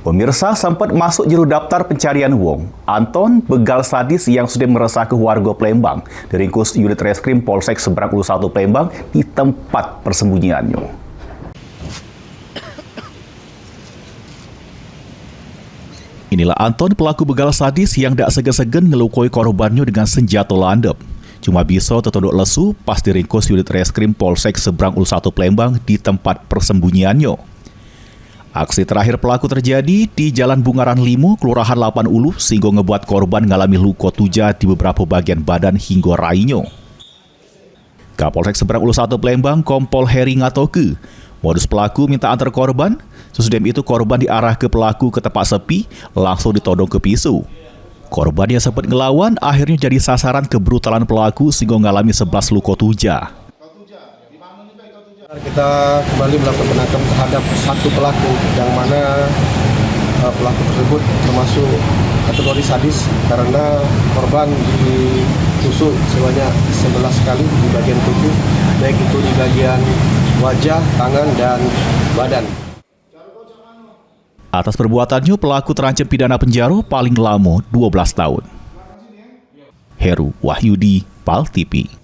Pemirsa, sempat masuk juru daftar pencarian wong. Anton, begal sadis yang sudah meresahkan warga Palembang, diringkus unit reskrim Polsek Seberang Ulu 1 Palembang di tempat persembunyiannya. Inilah Anton, pelaku begal sadis yang tak segan-segan ngelukoi korbannya dengan senjata landep. Cuma bisa tertunduk lesu pas diringkus unit reskrim Polsek Seberang Ulu 1 Palembang di tempat persembunyiannya. Aksi terakhir pelaku terjadi di Jalan Bungaran 5, Kelurahan 8 Ulu, sehingga ngebuat korban mengalami luka tuja di beberapa bagian badan hingga rainya. Kapolsek Seberang Ulu 1 Palembang, Kompol Heri ngatoke, modus pelaku minta antar korban, sesudah itu korban diarah ke pelaku ke tempat sepi, langsung ditodong ke pisau. Korban yang sempat ngelawan akhirnya jadi sasaran kebrutalan pelaku sehingga mengalami 11 luka tuja. Kita kembali melakukan penangkapan terhadap satu pelaku yang mana pelaku tersebut termasuk kategori sadis karena korban ditusuk sebanyak 11 kali di bagian tubuh, baik itu di bagian wajah, tangan, dan badan. Atas perbuatannya, pelaku terancam pidana penjara paling lama 12 tahun. Heru Wahyudi, PAL TV.